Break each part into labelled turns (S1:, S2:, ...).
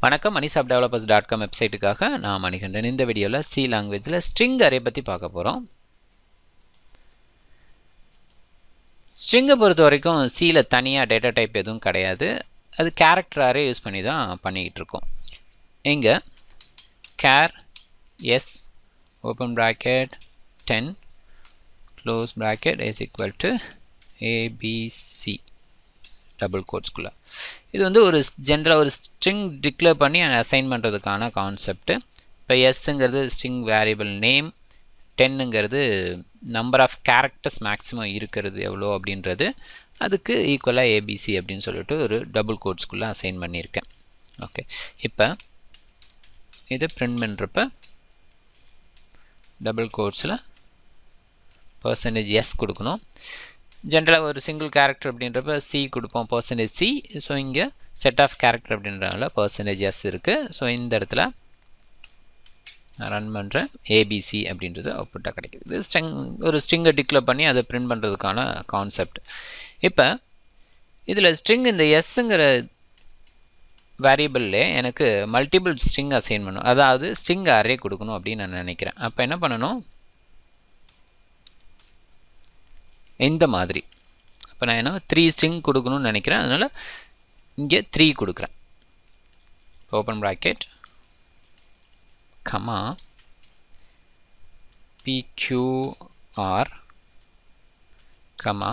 S1: வணக்கம் MoneyShopDevelopers.com வெப்சைட்டுக்காக நான் மணிகண்டன். இந்த வீடியோவில் சி லாங்குவேஜில் ஸ்ட்ரிங் அரே பற்றி பார்க்க போகிறோம். ஸ்ட்ரிங்கை பொறுத்த வரைக்கும் சியில் தனியாக டேட்டா டைப் எதுவும் கிடையாது. அது கேரக்டர் அரே யூஸ் பண்ணி தான் பண்ணிக்கிட்டு இருக்கோம். இங்கே char s open bracket 10 close bracket is equal to abc double கோட்ஸ்குள்ளே. இது வந்து ஒரு ஜென்ரலாக ஒரு ஸ்ட்ரிங் டிக்ளேர் பண்ணி அசைன் பண்ணுறதுக்கான கான்செப்ட். இப்போ எஸ்ஸுங்கிறது ஸ்ட்ரிங் வேரியபிள் நேம், 10ங்கிறது நம்பர் ஆஃப் கேரக்டர்ஸ் மேக்ஸிமம் இருக்கிறது எவ்வளோ அப்படின்றது, அதுக்கு ஈக்குவலாக ஏபிசி அப்படின்னு சொல்லிட்டு ஒரு டபுள் கோட்ஸ்குள்ளே அசைன் பண்ணியிருக்கேன். ஓகே, இப்போ இதை பிரிண்ட் பண்ணுறப்ப டபுள் கோட்ஸில் %s கொடுக்கணும். ஜென்ரலாக ஒரு சிங்கிள் கேரக்டர் அப்படின்றப்ப சி கொடுப்போம், %c. ஸோ இங்கே செட் ஆஃப் கேரக்டர் அப்படின்றனால %s இருக்குது. ஸோ இந்த இடத்துல நான் ரன் பண்ணுறேன், ஏபிசி அப்படின்றது அவுட்புட்டாக கிடைக்குது. இது ஒரு ஸ்ட்ரிங்கை டிக்ளேர் பண்ணி அதை பிரிண்ட் பண்ணுறதுக்கான கான்செப்ட். இப்போ இதில் ஸ்ட்ரிங் இந்த எஸ்ஸுங்கிற வேரியபிள்லே எனக்கு மல்டிபிள் ஸ்ட்ரிங் அசைன் பண்ணணும், அதாவது ஸ்ட்ரிங் அரே கொடுக்கணும் அப்படின்னு நான் நினைக்கிறேன். அப்போ என்ன பண்ணணும், இந்த மாதிரி. அப்போ நான் என்ன 3 ஸ்ட்ரிங் கொடுக்கணும்னு நினைக்கிறேன், அதனால் இங்கே 3 கொடுக்குறேன். Open bracket comma pqr comma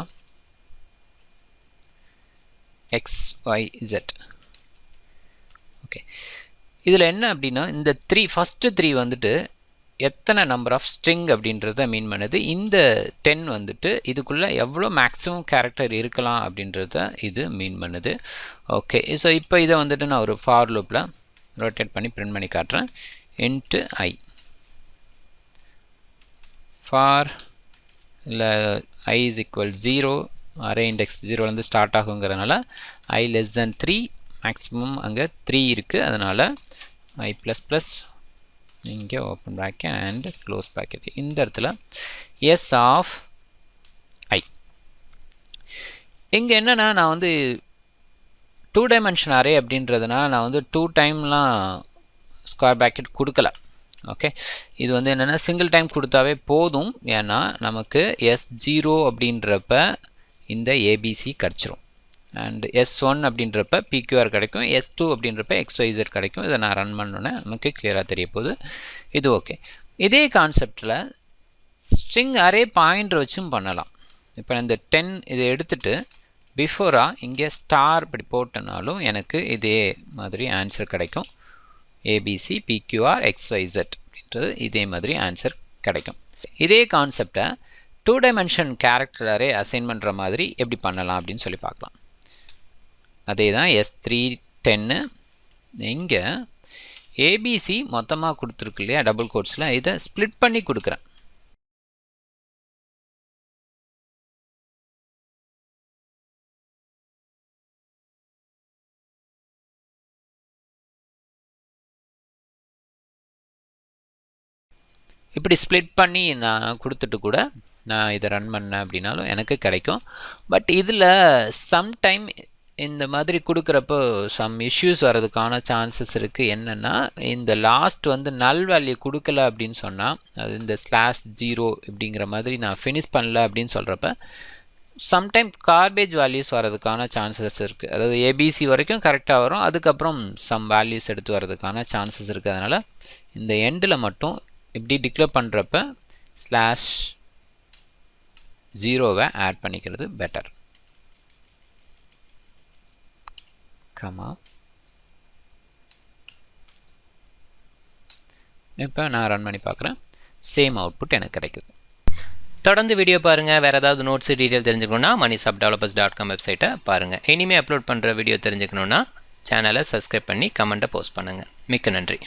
S1: xyz. Okay, இதில் என்ன அப்படின்னா இந்த ஃபஸ்ட்டு 3 வந்துட்டு எத்தனை நம்பர் ஆஃப் ஸ்ட்ரிங் அப்படின்றத மீன் பண்ணுது. இந்த 10 வந்துட்டு இதுக்குள்ளே எவ்வளோ மேக்ஸிமம் கேரக்டர் இருக்கலாம் அப்படின்றத இது மீன் பண்ணுது. ஓகே, ஸோ இப்போ இதை வந்துட்டு நான் ஒரு ஃபார் லூப்பில் ரொட்டேட் பண்ணி பிரிண்ட் பண்ணி காட்டுறேன். இன்ட்டு ஐ ஃபார் இல்லை i is equal 0, array index 0லேருந்து ஸ்டார்ட் ஆகுங்கிறதுனால ஐ லெஸ் தென் 3, மேக்ஸிமம் அங்கே 3 இருக்குது, அதனால் ஐ ப்ளஸ் ப்ளஸ் இங்கே open bracket and close bracket. இந்த இடத்துல எஸ் ஆஃப் ஐ. இங்கே என்னென்னா நான் வந்து 2 டைமென்ஷன் அரே அப்படின்றதுனால நான் வந்து 2 டைம்லாம் ஸ்கொயர் ப்ராக்கெட் கொடுக்கல. ஓகே, இது வந்து என்னென்னா சிங்கிள் டைம் கொடுத்தாவே போதும், ஏன்னா நமக்கு S0 அப்படின்றப்ப இந்த ஏபிசி கிடச்சிரும், அண்ட் S1 அப்படின்றப்ப PQR கிடைக்கும், S2 அப்படின்றப்ப XYZ கிடைக்கும். இதை நான் ரன் பண்ணோன்னே நமக்கு கிளியராக தெரிய போகுது. இது ஓகே. இதே கான்செப்டில் ஸ்ட்ரிங் அரே பாயிண்டர் வச்சும் பண்ணலாம். இப்போ இந்த 10 இதை எடுத்துகிட்டு பிஃபோராக இங்கே ஸ்டார் இப்படி போட்டனாலும் எனக்கு இதே மாதிரி ஆன்சர் கிடைக்கும். ABC PQR XYZ அப்படின்றது இதே மாதிரி ஆன்சர் கிடைக்கும். இதே கான்செப்டை 2 டைமென்ஷன் கேரக்டர் அரே அசைன் பண்ணுற மாதிரி எப்படி பண்ணலாம் அப்படின்னு சொல்லி பார்க்கலாம். அதே தான் S3 10. இங்கே ஏபிசி மொத்தமாக கொடுத்துருக்கு இல்லையா டபுள் கோட்ஸில், இதை ஸ்ப்ளிட் பண்ணி கொடுக்குறேன். இப்படி ஸ்ப்ளிட் பண்ணி நான் கொடுத்துட்டு கூட நான் இதை ரன் பண்ணேன் அப்படின்னாலும் எனக்கு கிடைக்கும். பட் இதில் சம்டைம் இந்த மாதிரி கொடுக்குறப்போ சம் இஷ்யூஸ் வர்றதுக்கான சான்சஸ் இருக்குது. என்னென்னா இந்த லாஸ்ட் வந்து நல் வேல்யூ கொடுக்கல அப்படின்னு சொன்னால், அது இந்த /0 இப்படிங்கிற மாதிரி நான் ஃபினிஷ் பண்ணல அப்படின்னு சொல்கிறப்ப சம்டைம் கார்பேஜ் வேல்யூஸ் வர்றதுக்கான சான்சஸ் இருக்குது. அதாவது ஏபிசி வரைக்கும் கரெக்டாக வரும், அதுக்கப்புறம் சம் வேல்யூஸ் எடுத்து வர்றதுக்கான சான்சஸ் இருக்குது. அதனால் இந்த எண்டில் மட்டும் இப்படி டிக்ளேர் பண்ணுறப்ப /0வை ஆட் பண்ணிக்கிறது பெட்டர். இப்போ நான் ரன் பண்ணி பார்க்குறேன், சேம் அவுட்புட் எனக்கு கிடைக்குது. தொடர்ந்து வீடியோ பாருங்கள். வேறு ஏதாவது நோட்ஸ் டீட்டெயில் தெரிஞ்சுக்கணுன்னா MoneyShopDevelopers.com வெப்சைட்டை பாருங்கள். இனிமேல் அப்லோட் பண்ணுற வீடியோ தெரிஞ்சுக்கணுன்னா சேனலை சப்ஸ்கிரைப் பண்ணி கமெண்ட்டை போஸ்ட் பண்ணுங்கள். மிக்க நன்றி.